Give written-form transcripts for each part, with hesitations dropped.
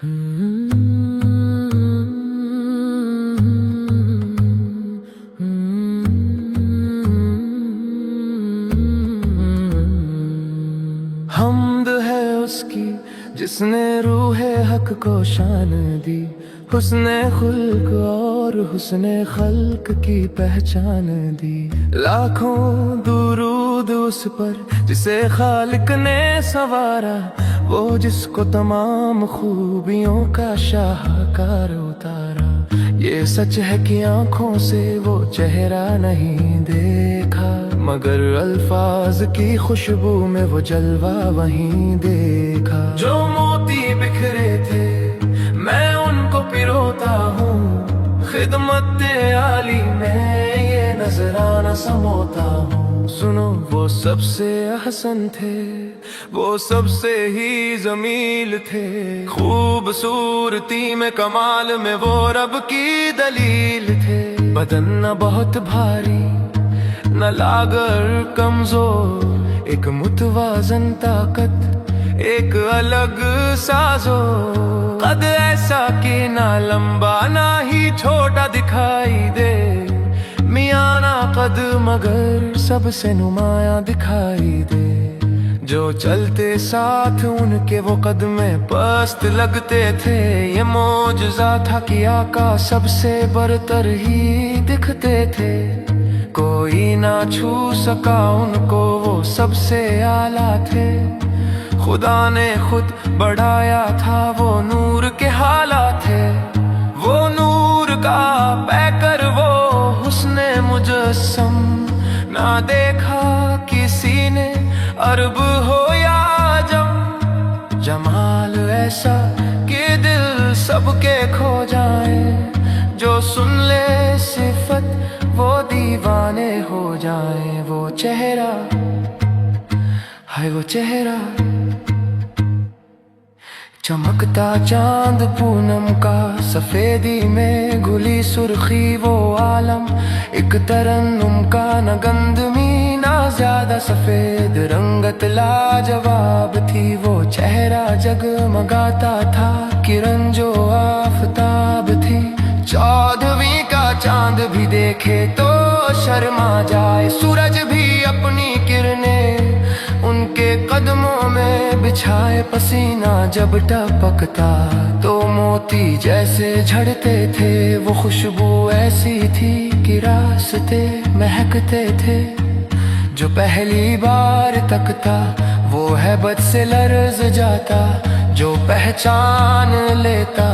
हमद है उसकी जिसने रूहे हक को शान दी, हुस्ने खुल्क और हुस्ने खल्क की पहचान दी। लाखों दुरूद उस पर जिसे खालिक ने संवारा, वो जिसको तमाम खूबियों का शाहकार उतारा। ये सच है कि आंखों से वो चेहरा नहीं देखा, मगर अल्फाज की खुशबू में वो जलवा वहीं देखा। जो मोती बिखरे थे मैं उनको पिरोता हूँ, खिदमत आली में ये नजराना समोता हूँ। सुनो वो सबसे अहसन थे, वो सबसे ही जमील थे। खूबसूरती में कमाल में वो रब की दलील थे। बदन न बहुत भारी न लागर कमजोर, एक मुतवाजन ताकत एक अलग साजो। कद ऐसा कि ना लंबा ना ही छोटा दिखाई दे, मियाना कद मगर सबसे नुमाया दिखाई दे। जो चलते साथ उनके वो कदमे पस्त लगते थे, ये मौजज़ा था कि आका सबसे बरतर ही दिखते थे। कोई ना छू सका उनको, वो सबसे आला थे। खुदा ने खुद बढ़ाया था, वो नूर के हाला थे। वो नूर का पैकर वो हुस्ने मुजस्सम, ना देखा किसी ने अरब हो या अजम। जमाल ऐसा कि दिल सबके खो जाए, जो सुन ले सिफत वो दीवाने हो जाए। वो चेहरा है वो चेहरा, चमकता चांद पूनम का, सफेदी में घुली सुर्खी वो आलम। एक तरन्नुम का न गंदमी ना ज्यादा सफेद, रंगत लाजवाब थी। वो चेहरा जगमगाता था, किरण जो आफताब थी। 14वीं का चांद भी देखे तो शर्मा जाए, सूरज भी अपनी किरणें उनके कदमों में बिछाए। पसीना जब टपकता तो मोती जैसे झड़ते थे, वो खुशबू ऐसी थी कि रास्ते महकते थे। जो पहली बार तकता वो हैबत से लर्ज जाता, जो पहचान लेता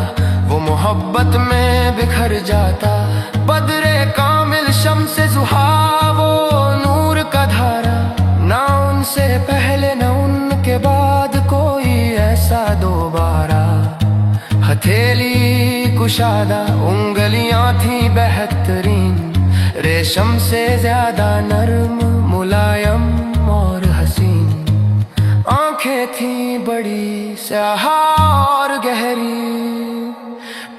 वो मोहब्बत में बिखर जाता। बदरे कामिल शम्स ज़ुहा वो नूर का धारा, ना उनसे पहले न उनके बाद कोई ऐसा दोबारा। हथेली कुशादा उंगलियां थी बेहतरीन, रेशम से ज्यादा नरम मुलायम और हसीन। आंखें थी बड़ी स्याह और गहरी,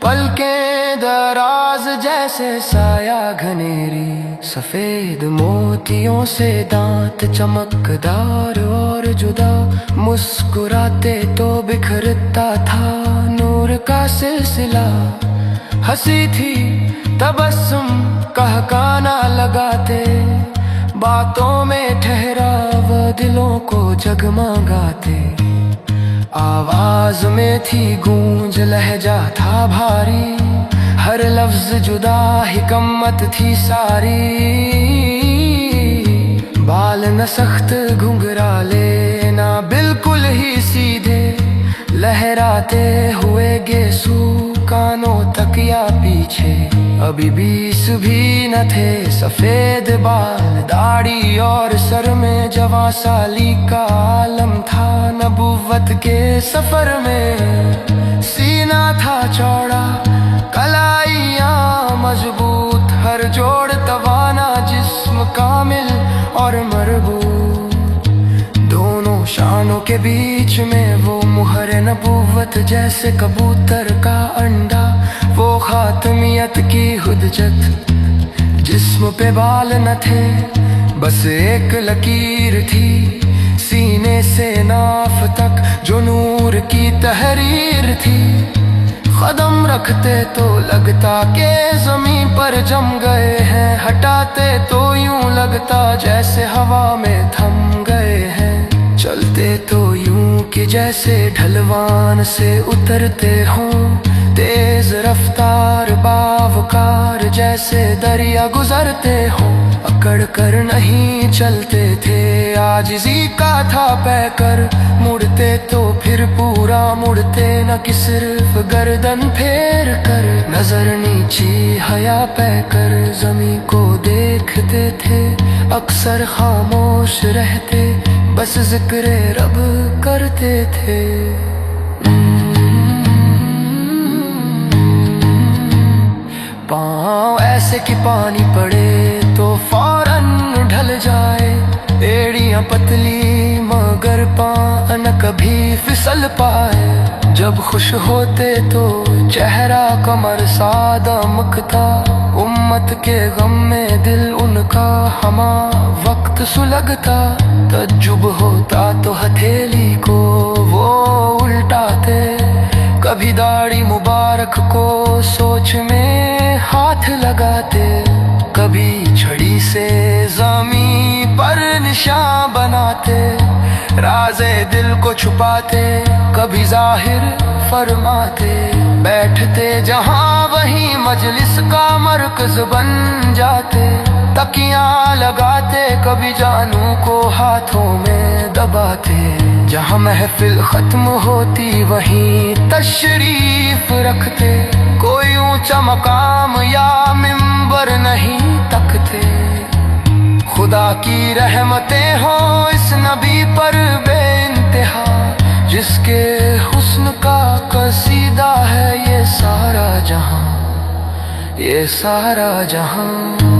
पलकें दराज जैसे साया घनेरी। सफेद मोतियों से दांत चमकदार और जुदा, मुस्कुराते तो बिखरता था नूर का सिलसिला। हंसी थी तबस्सुम कहकाना लगाते, बातों में ठहराव दिलों को जगमगाते। आवाज में थी गूंज लहजा था भारी, हर लफ्ज जुदा हिकमत थी सारी। बाल न सख्त घुंघराले ना बिल्कुल ही सीधे, लहराते हुए गेसू कानों तक या पीछे। अभी 20 भी न थे, सफेद बाल दाढ़ी और सर में जवां साली का आलम था। नबुव्वत के सफर में सीना था चौड़ा, कलाइयाँ मजबूत, हर जोड़ तवाना, जिस्म कामिल और मरबूत। दोनों शानों के बीच में वो मुहर नबुव्वत, जैसे कबूतर का अंडा। वो खातमियत की हुज्जत, जिस्म पे बाल न थे, बस एक लकीर थी सीने से नाफ तक जो नूर की तहरीर थी। कदम रखते तो लगता के जमीन पर जम गए हैं, हटाते तो यूं लगता जैसे हवा में थम गए हैं। चलते तो यूं कि जैसे ढलवान से उतरते हों, तेज रफ्तार बावकार जैसे दरिया गुजरते हों। अकड़ कर नहीं चलते थे, आजिज़ी का था पैकर। मुड़ते तो फिर पूरा मुड़ते न कि सिर्फ गर्दन फेर कर। नजर नीची हया पैकर जमीन को देखते थे, अक्सर खामोश रहते बस जिक्र रब करते थे। पाँव ऐसे कि पानी पड़े तो फौरन ढल जाए। एड़ियां पतली मगर पाँव न कभी फिसल पाए। जब खुश होते तो चेहरा कमर सा दमकता, उम्मत के गम में दिल उनका हमा वक्त सुलगता। तज्जुब होता तो हथेली को वो उल्टाते, कभी दाढ़ी मुबारक को सोच में हाथ लगाते। कभी छड़ी से ज़मीं पर निशान बनाते, राज़े दिल को छुपाते कभी जाहिर फरमाते। बैठते जहाँ वहीं मजलिस का मरकज बन जाते, तकियां लगाते कभी जानू को हाथों में दबाते। जहाँ महफिल खत्म होती वहीं तशरीफ रखते, कोई ऊंचा मकाम या मिंबर नहीं तकते। खुदा की रहमतें हो इस नबी पर बेइंतहा, जिसके हुस्न का कसीदा है ये सारा जहां, ये सारा जहां।